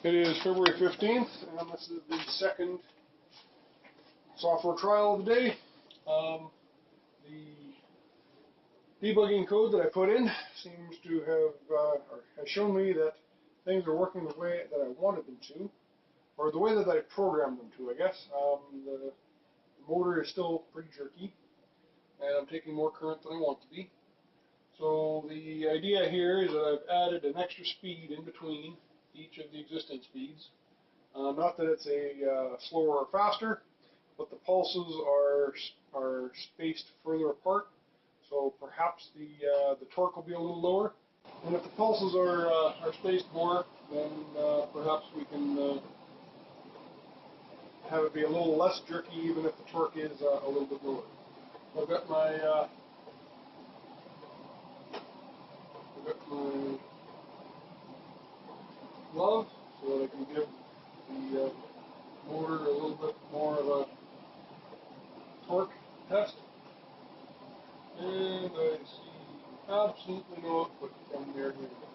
It is February 15th, and this is the second software trial of the day. The debugging code that I put in seems to have has shown me that things are working the way that I wanted them to, or the way that I programmed them to, I guess. The motor is still pretty jerky, and I'm taking more current than I want to be. So the idea here is that I've added an extra speed in between each of the existing speeds. Not that it's a slower or faster, but the pulses are spaced further apart, so perhaps the torque will be a little lower. And if the pulses are spaced more, then perhaps we can have it be a little less jerky, even if the torque is a little bit lower. So I've got my glove so that I can give the motor a little bit more of a torque test. And I see absolutely no output from the Arduino.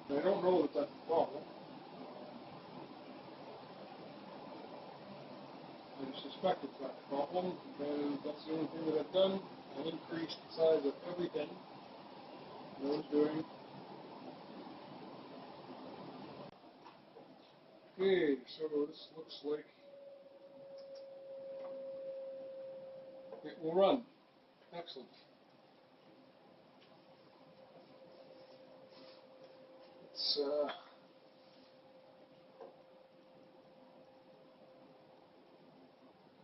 And I don't know that that's the problem. I suspect it's not the problem, because that's the only thing that I've done. I increased the size of everything that I was doing. Okay, so this looks like it will run. Excellent. Let's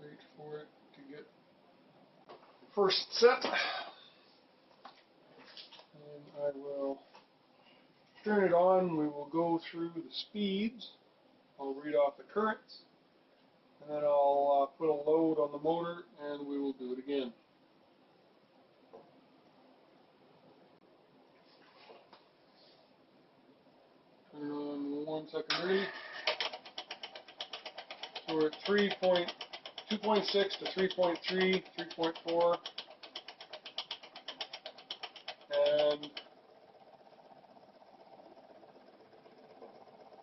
wait for it to get the first set. And I will turn it on. We will go through the speeds. I'll read off the currents, and then I'll put a load on the motor, and we will do it again. Turn it on 1 second ready. So we're at 2.6 to 3.3, 3.4, and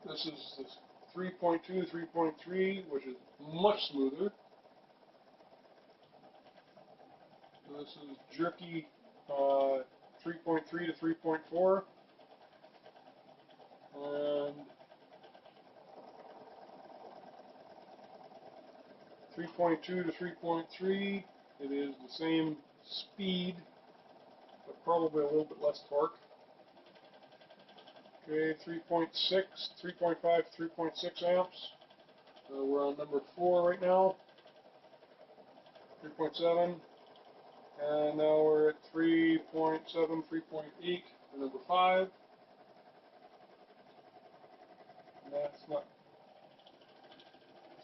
this is the 3.2, 3.3, which is much smoother. So this is jerky 3.3 to 3.4, and 3.2 to 3.3, it is the same speed, but probably a little bit less torque. Okay, 3.6, 3.5 to 3.6 amps. We're on number 4 right now. 3.7. And now we're at 3.7, 3.8 for number 5. And that's not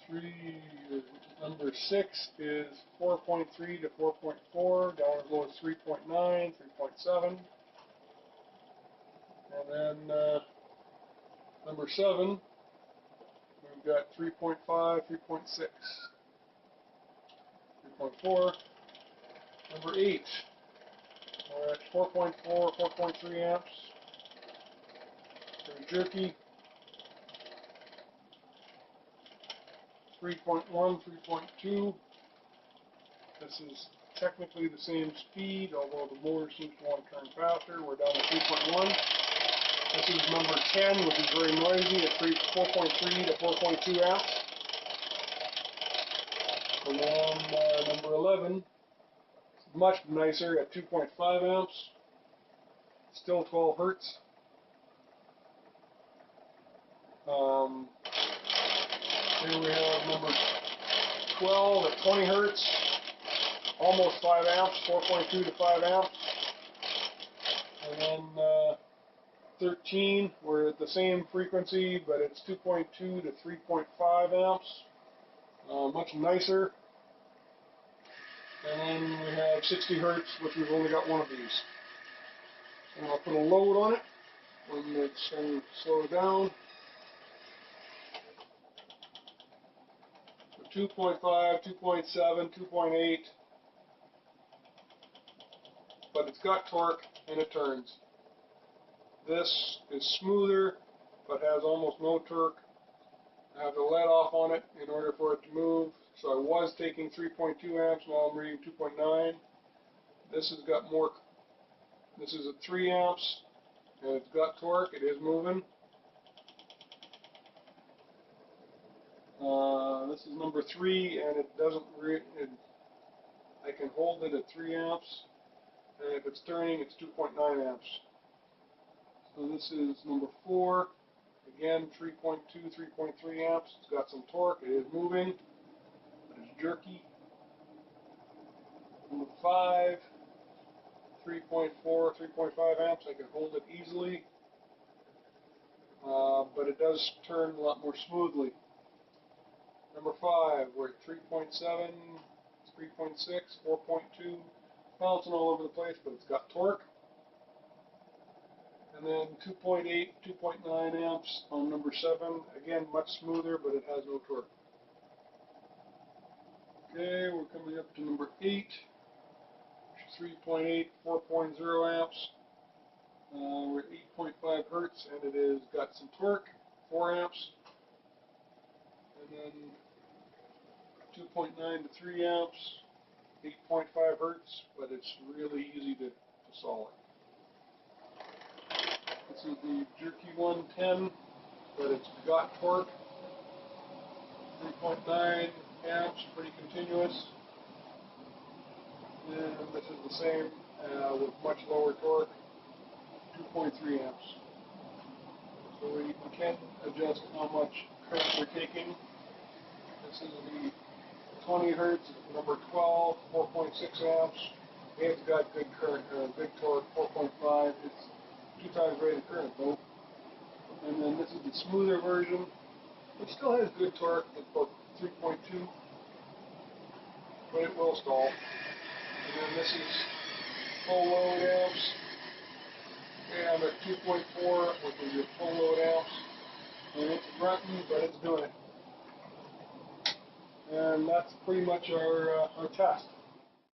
3. Number 6 is 4.3 to 4.4, down as low as 3.9, 3.7. And then number 7, we've got 3.5, 3.6, 3.4. Number 8, we're at 4.4, 4.3 amps. Very jerky. 3.1, 3.2. This is technically the same speed, although the motor seems to want to turn faster. We're down to 3.1. This is number 10, which is very noisy at 4.3 to 4.2 amps. And then number 11, much nicer at 2.5 amps, still 12 hertz. Here we have number 12 at 20 hertz, almost 5 amps, 4.2 to 5 amps. And then 13, we're at the same frequency, but it's 2.2 to 3.5 amps, much nicer. And then we have 60 hertz, which we've only got one of these. And I'll put a load on it when it's going to slow down. 2.5, 2.7, 2.8, but it's got torque and it turns. This is smoother, but has almost no torque, I have the lead off on it in order for it to move. So I was taking 3.2 amps, now I'm reading 2.9. This has got more, this is at 3 amps, and it's got torque, it is moving. This is number 3, and it doesn't, I can hold it at 3 amps, and if it's turning, it's 2.9 amps. So this is number 4, again 3.2, 3.3 amps, it's got some torque, it is moving, but it's jerky. Number 5, 3.4, 3.5 amps, I can hold it easily, but it does turn a lot more smoothly. Number 5, we're at 3.7, 3.6, 4.2, bouncing all over the place, but it's got torque. And then 2.8, 2.9 amps on number 7, again much smoother, but it has no torque. Okay, we're coming up to number 8, 3.8, 4.0 amps. We're at 8.5 hertz, and it has got some torque, 4 amps. And then 2.9 to 3 amps, 8.5 hertz, but it's really easy to solve it. This is the jerky 110, but it's got torque, 3.9 amps, pretty continuous. And this is the same with much lower torque, 2.3 amps. So we can adjust how much current we're taking. This is the 20 hertz, number 12, 4.6 amps. It's got good current, good torque, 4.5. It's 2 times rated current though. And then this is the smoother version, which still has good torque, it's about 3.2, but it will stall. And then this is full load amps. And at 2.4, which is your full load amps. And it's grunting, but it's doing it. And that's pretty much our test.